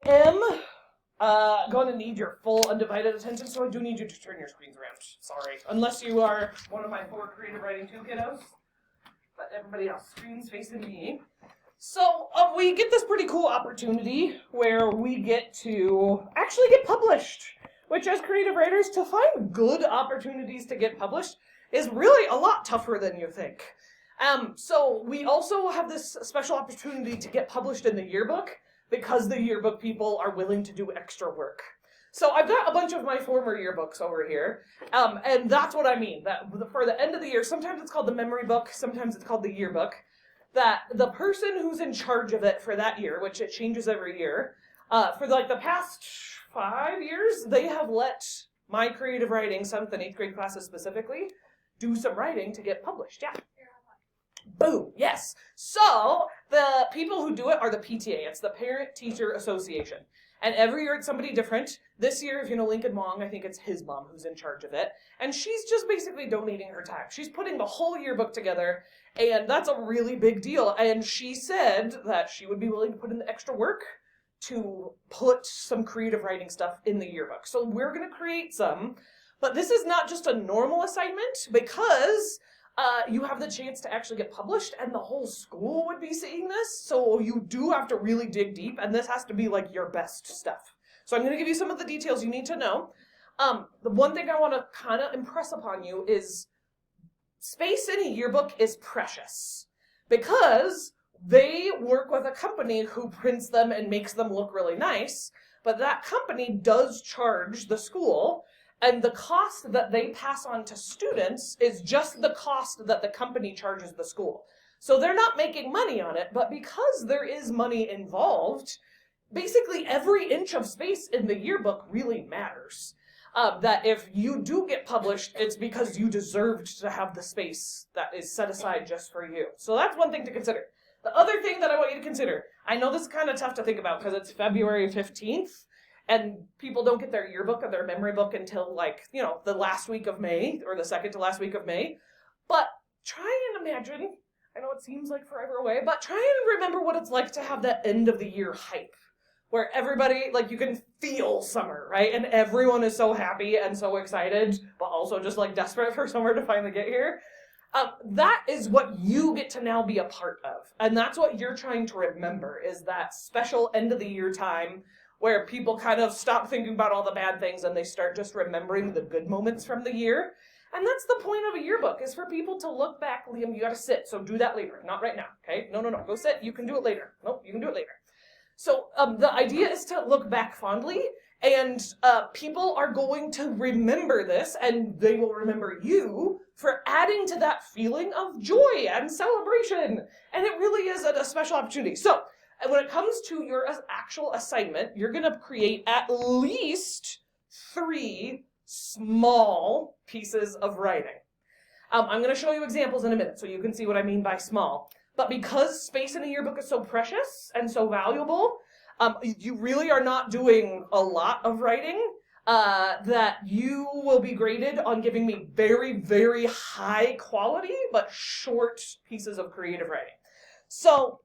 am going to need your full undivided attention, so I do need you to turn your screens around. Sorry. Unless you are one of my 4 creative writing 2 kiddos. But everybody else, screens facing me. So we get this pretty cool opportunity where we get to actually get published, which as creative writers, to find good opportunities to get published is really a lot tougher than you think. So we also have this special opportunity to get published in the yearbook because the yearbook people are willing to do extra work. So I've got a bunch of my former yearbooks over here, and that's what I mean, that for the end of the year, sometimes it's called the memory book, sometimes it's called the yearbook, that the person who's in charge of it for that year, which it changes every year, for like the past 5 years, they have let my creative writing, 7th and 8th grade classes specifically, do some writing to get published. Yeah. Boom. Yes. So the people who do it are the PTA. It's the Parent Teacher Association. And every year it's somebody different. This year, if you know Lincoln Wong, I think it's his mom who's in charge of it. And she's just basically donating her time. She's putting the whole yearbook together, and that's a really big deal. And she said that she would be willing to put in the extra work to put some creative writing stuff in the yearbook. So we're going to create some. But this is not just a normal assignment, because you have the chance to actually get published, and the whole school would be seeing this, so you do have to really dig deep, and this has to be like your best stuff. So I'm going to give you some of the details you need to know. The one thing I want to kind of impress upon you is space in a yearbook is precious, because they work with a company who prints them and makes them look really nice, but that company does charge the school. And the cost that they pass on to students is just the cost that the company charges the school. So they're not making money on it, but because there is money involved, basically every inch of space in the yearbook really matters. That if you do get published, it's because you deserved to have the space that is set aside just for you. So that's one thing to consider. The other thing that I want you to consider, I know this is kind of tough to think about because it's February 15th, and people don't get their yearbook or their memory book until, like, you know, the last week of May or the second to last week of May. But try and imagine, I know it seems like forever away, but try and remember what it's like to have that end of the year hype where everybody, like, you can feel summer, right? And everyone is so happy and so excited, but also just like desperate for summer to finally get here. That is what you get to now be a part of. And that's what you're trying to remember, is that special end of the year time where people kind of stop thinking about all the bad things and they start just remembering the good moments from the year. And that's the point of a yearbook, is for people to look back. Liam, you gotta sit, so do that later, not right now, okay? No, go sit, you can do it later. Nope, you can do it later. So the idea is to look back fondly, and people are going to remember this, and they will remember you for adding to that feeling of joy and celebration. And it really is a special opportunity. So, and when it comes to your actual assignment, you're going to create at least 3 small pieces of writing. I'm going to show you examples in a minute so you can see what I mean by small. But because space in a yearbook is so precious and so valuable, you really are not doing a lot of writing, that you will be graded on giving me very, very high quality but short pieces of creative writing. So,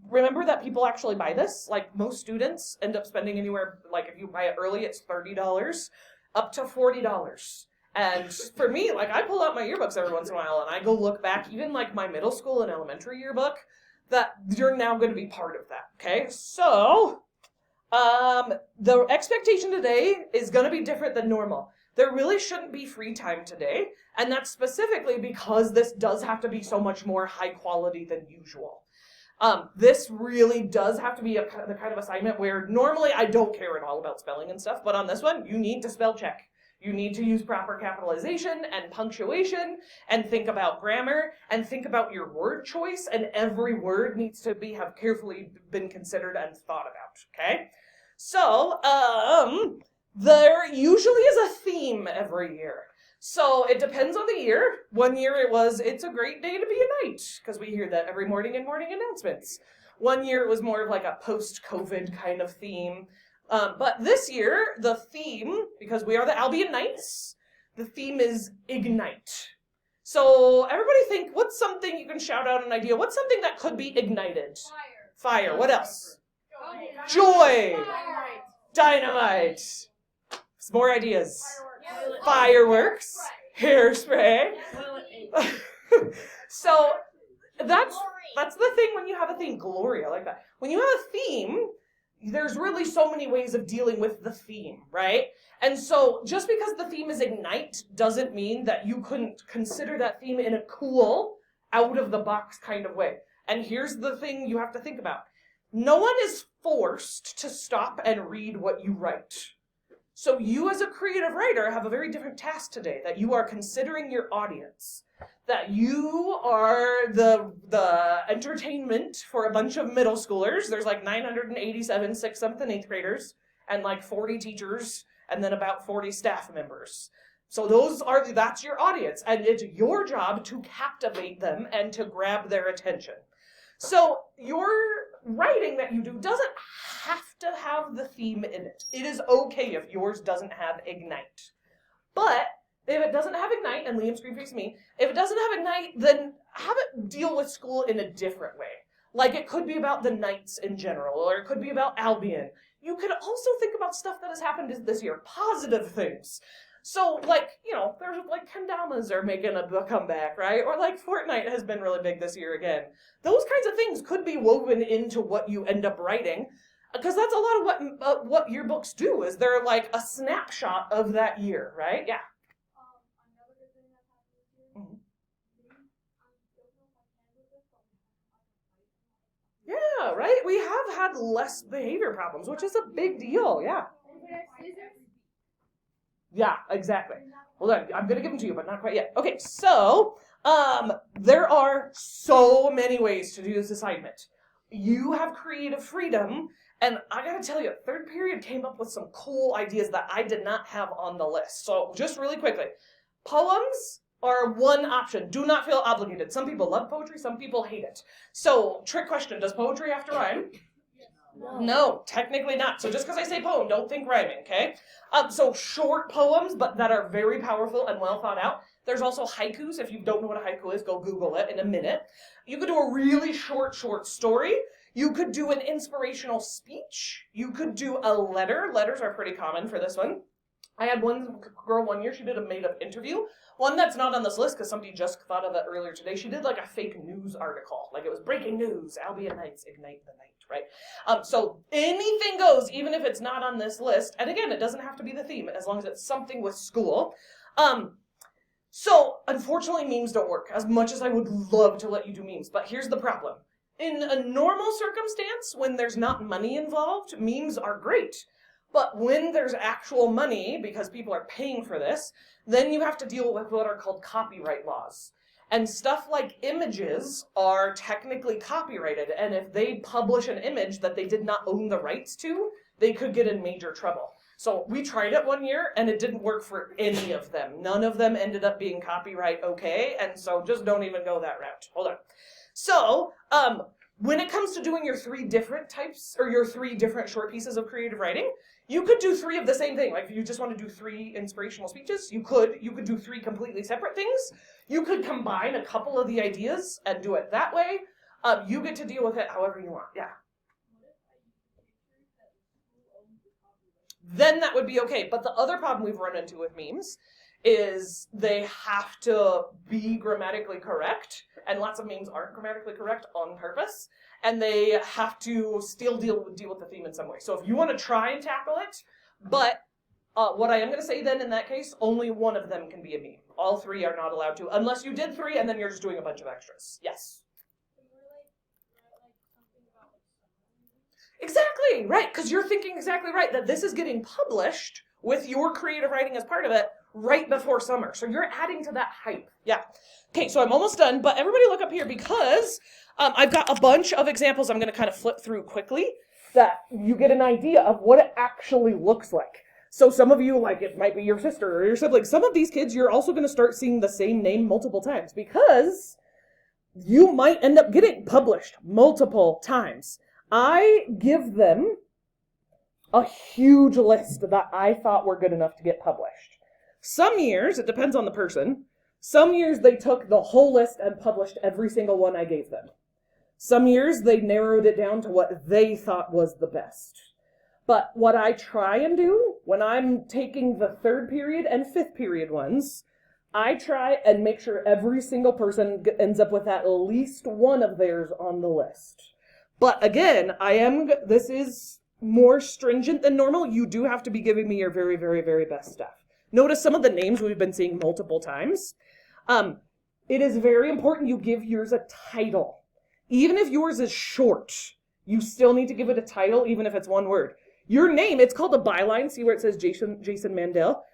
remember that people actually buy this. Like, most students end up spending anywhere, like if you buy it early, it's $30 up to $40. And for me, like, I pull out my yearbooks every once in a while and I go look back, even like my middle school and elementary yearbook, that you're now going to be part of that. Okay, so the expectation today is going to be different than normal. There really shouldn't be free time today, and that's specifically because this does have to be so much more high quality than usual. This really does have to be the kind of assignment where normally I don't care at all about spelling and stuff, but on this one, you need to spell check. You need to use proper capitalization and punctuation, and think about grammar, and think about your word choice, and every word needs to have carefully been considered and thought about, okay? So, there usually is a theme every year. So it depends on the year. One year it's a great day to be a knight, because we hear that every morning in morning announcements. One year it was more of like a post-COVID kind of theme. But this year, the theme, because we are the Albion Knights, the theme is Ignite. So everybody think, what's something you can shout out an idea? What's something that could be ignited? Fire. What else? Joy. Dynamite. Some more ideas. Fireworks. Hairspray. So that's the thing when you have a theme. Glory, I like that. When you have a theme, there's really so many ways of dealing with the theme, right? And so just because the theme is Ignite doesn't mean that you couldn't consider that theme in a cool, out-of-the-box kind of way. And here's the thing you have to think about. No one is forced to stop and read what you write. So you as a creative writer have a very different task today, that you are considering your audience, that you are the entertainment for a bunch of middle schoolers. There's like 987 6th, 7th, and 8th graders, and like 40 teachers, and then about 40 staff members. So that's your audience, and it's your job to captivate them and to grab their attention. So your writing that you do doesn't have to have the theme in it. It is okay if yours doesn't have Ignite. But if it doesn't have Ignite, and Liam screen face me, if it doesn't have Ignite, then have it deal with school in a different way. Like it could be about the Knights in general, or it could be about Albion. You could also think about stuff that has happened this year, positive things. So, like, there's like kendamas are making a comeback, right? Or like Fortnite has been really big this year again. Those kinds of things could be woven into what you end up writing, because that's a lot of what your books do. Is they're like a snapshot of that year, right? Yeah. Another thing that happened this year. Yeah, right? We have had less behavior problems, which is a big deal, yeah. Yeah, exactly. Hold on, I'm going to give them to you, but not quite yet. Okay, so there are so many ways to do this assignment. You have creative freedom, and I got to tell you, third period came up with some cool ideas that I did not have on the list. So just really quickly, poems are one option. Do not feel obligated. Some people love poetry, some people hate it. So, trick question, does poetry have to rhyme? No, technically not. So just because I say poem, don't think rhyming, okay? So short poems, but that are very powerful and well thought out. There's also haikus. If you don't know what a haiku is, go Google it in a minute. You could do a really short story. You could do an inspirational speech. You could do a letter. Letters are pretty common for this one. I had one girl one year, she did a made-up interview. One that's not on this list because somebody just thought of it earlier today. She did like a fake news article. Like it was breaking news, Albion Knights ignite the night, right? So anything goes, even if it's not on this list. And again, it doesn't have to be the theme as long as it's something with school. So unfortunately, memes don't work as much as I would love to let you do memes. But here's the problem. In a normal circumstance, when there's not money involved, memes are great. But when there's actual money, because people are paying for this, then you have to deal with what are called copyright laws. And stuff like images are technically copyrighted, and if they publish an image that they did not own the rights to, they could get in major trouble. So we tried it one year, and it didn't work for any of them. None of them ended up being copyright okay, and so just don't even go that route. Hold on. So, when it comes to doing your 3 different types, or your 3 different short pieces of creative writing, you could do 3 of the same thing. Like if you just want to do 3 inspirational speeches, you could do 3 completely separate things. You could combine a couple of the ideas and do it that way. You get to deal with it however you want. Yeah. Then that would be okay. But the other problem we've run into with memes is they have to be grammatically correct, and lots of memes aren't grammatically correct on purpose, and they have to still deal with the theme in some way. So if you want to try and tackle it, but what I am going to say then in that case, only one of them can be a meme. All 3 are not allowed to, unless you did 3 and then you're just doing a bunch of extras. Yes? Exactly, right, because you're thinking exactly right, that this is getting published with your creative writing as part of it right before summer. So you're adding to that hype. Yeah. Okay, so I'm almost done, but everybody look up here because I've got a bunch of examples I'm going to kind of flip through quickly that you get an idea of what it actually looks like. So some of you, like it might be your sister or your sibling, some of these kids, you're also going to start seeing the same name multiple times because you might end up getting published multiple times. I give them a huge list that I thought were good enough to get published. Some years, it depends on the person, some years they took the whole list and published every single one I gave them. Some years they narrowed it down to what they thought was the best. But what I try and do when I'm taking the 3rd period and 5th period ones, I try and make sure every single person ends up with at least one of theirs on the list. But again, this is more stringent than normal. You do have to be giving me your very, very, very best stuff. Notice some of the names we've been seeing multiple times. It is very important you give yours a title. Even if yours is short, you still need to give it a title, even if it's one word. Your name, it's called a byline. See where it says Jason Mandel?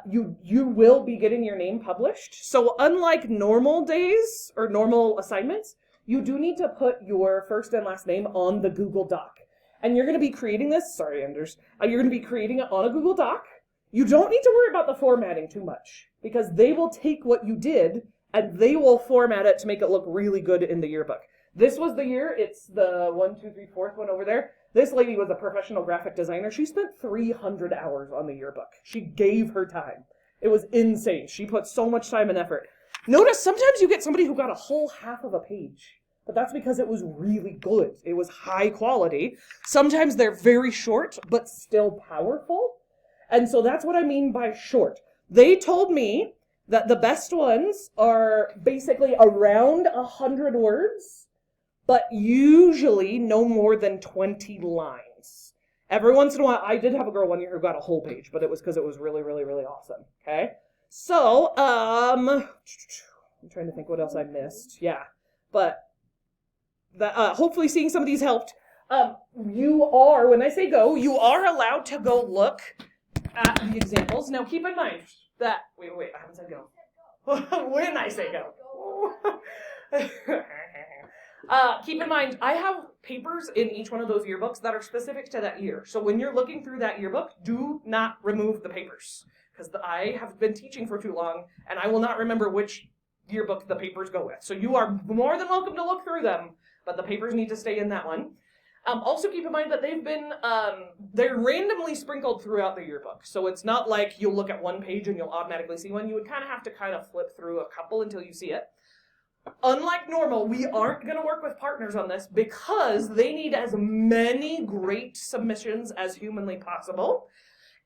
You will be getting your name published. So unlike normal days or normal assignments, you do need to put your first and last name on the Google Doc. And you're going to be creating this, sorry, Anders, you're going to be creating it on a Google Doc. You don't need to worry about the formatting too much because they will take what you did and they will format it to make it look really good in the yearbook. This was the year, it's the 1, 2, 3, 4th one over there. This lady was a professional graphic designer. She spent 300 hours on the yearbook. She gave her time. It was insane. She put so much time and effort. Notice sometimes you get somebody who got a whole half of a page, but that's because it was really good. It was high quality. Sometimes they're very short, but still powerful. And so that's what I mean by short. They told me that the best ones are basically around 100 words, but usually no more than 20 lines. Every once in a while, I did have a girl one year who got a whole page, but it was because it was really, really, really awesome, okay? So, I'm trying to think what else I missed. Yeah, but hopefully seeing some of these helped. When I say go, you are allowed to go look at the examples. Now, keep in mind that, wait, I haven't said go. When I say go. Keep in mind, I have papers in each one of those yearbooks that are specific to that year. So when you're looking through that yearbook, do not remove the papers. Because I have been teaching for too long, and I will not remember which yearbook the papers go with. So you are more than welcome to look through them, but the papers need to stay in that one. Also keep in mind that they're randomly sprinkled throughout the yearbook. So it's not like you'll look at one page and you'll automatically see one. You would kind of have to flip through a couple until you see it. Unlike normal, we aren't going to work with partners on this because they need as many great submissions as humanly possible.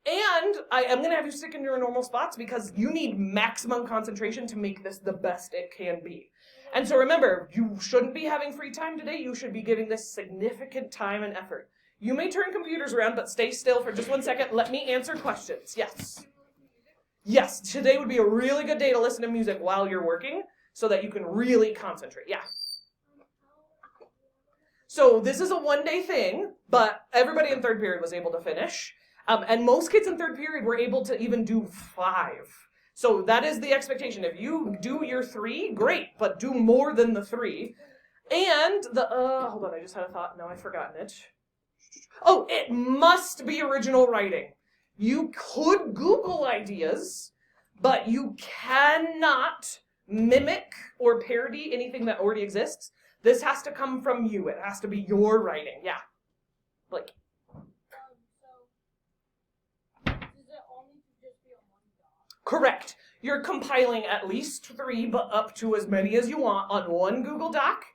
And I am going to have you stick in your normal spots because you need maximum concentration to make this the best it can be. And so remember, you shouldn't be having free time today. You should be giving this significant time and effort. You may turn computers around, but stay still for just 1 second. Let me answer questions. Yes. Yes, today would be a really good day to listen to music while you're working so that you can really concentrate. Yeah. So this is a one-day thing, but everybody in 3rd period was able to finish. And most kids in 3rd period were able to even do 5. So that is the expectation. If you do your 3, great, but do more than the 3. And hold on, I just had a thought. No, I've forgotten it. Oh, it must be original writing. You could Google ideas, but you cannot mimic or parody anything that already exists. This has to come from you. It has to be your writing. Yeah. Like. Correct. You're compiling at least 3, but up to as many as you want on one Google Doc.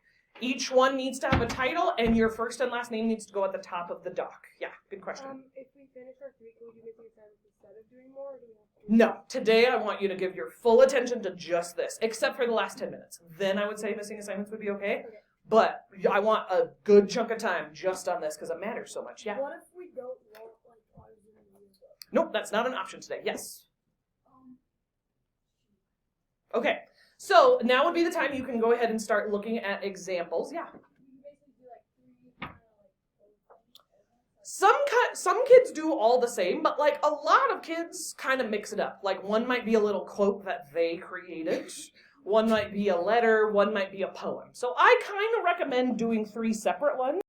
Each one needs to have a title, and your first and last name needs to go at the top of the doc. Yeah, good question. If we finish our 3, would you make the assignments instead of doing more? Or do we have to No, today I want you to give your full attention to just this, except for the last 10 minutes. Then I would say missing assignments would be okay. But I want a good chunk of time just on this because it matters so much. Yeah. What if we don't want ours in the music? Nope, that's not an option today. Yes. Okay, so now would be the time you can go ahead and start looking at examples. Yeah. Some kids do all the same, but like a lot of kids kind of mix it up. Like one might be a little quote that they created. One might be a letter. One might be a poem. So I kind of recommend doing 3 separate ones.